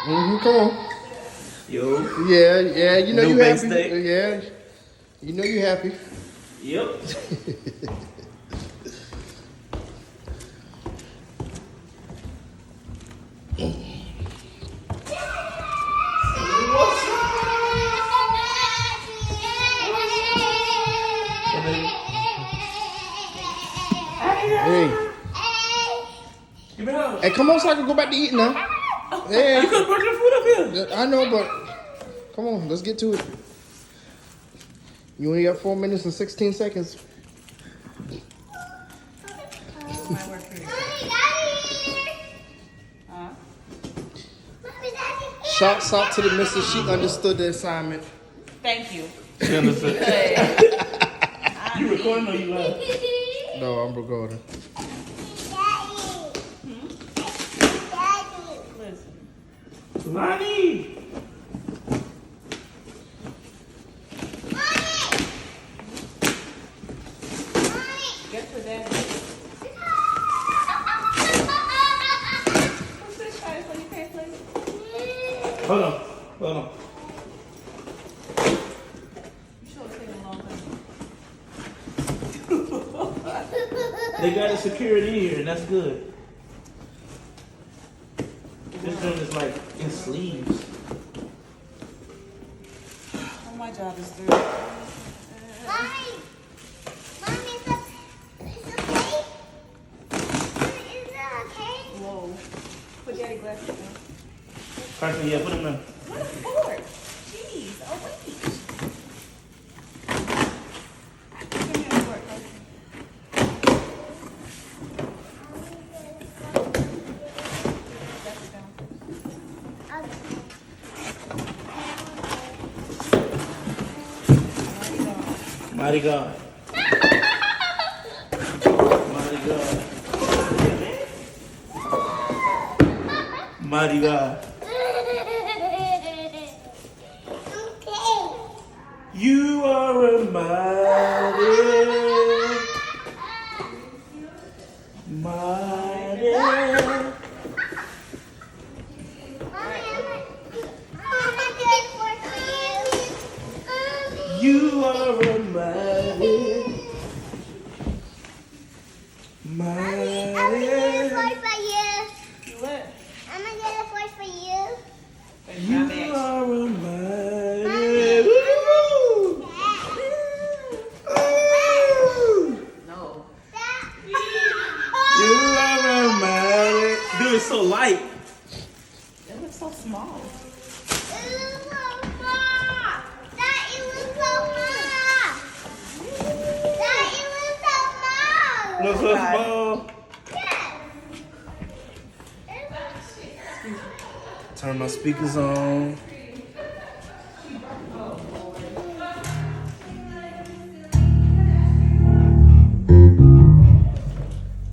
Come on. Yo. Yeah, you know you happy. Steak. Yeah. You know you happy. Yep. Hey. Give me home. Hey, come on so I can go back to eating now. Hey. You could have brought your food up here. I know, but come on, let's get to it. You only got 4 minutes and 16 seconds. Shouts out to the missus. She understood the assignment. Thank you. You understand? You recording or you live? No, I'm recording. Lonnie! Get for that. What's this guy? So you can't play? Hold on. You sure it's taking a long time. They got a security here, and that's good. This joint is like in sleeves. Oh, my job is through. Mommy, is it okay? Is it okay? Whoa. Put daddy glasses on. Carson, yeah, put them in. What a board. Jeez. Oh, wait. Give me a board, Carson. That's down. Mighty God. Mighty God. Mighty God. Okay. You are a mighty, mighty. You are a mighty, mighty. You what? You are a mighty. No. You are a mighty. Dude, it's so light. It looks so small. Looks so small. Turn my speakers on.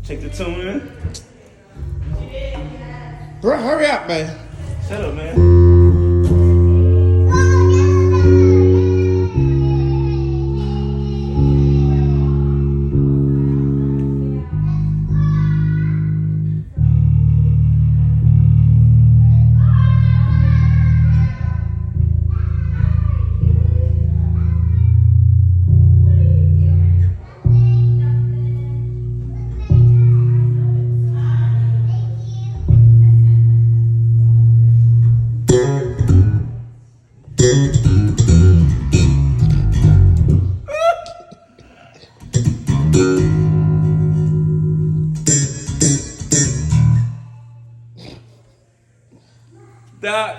Check the tune in. Bro, hurry up, man. Shut up, man. That.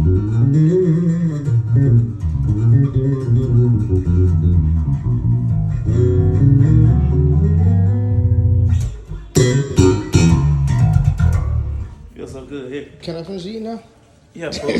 Feels so good here. Can I finish eating now? Yeah, bro.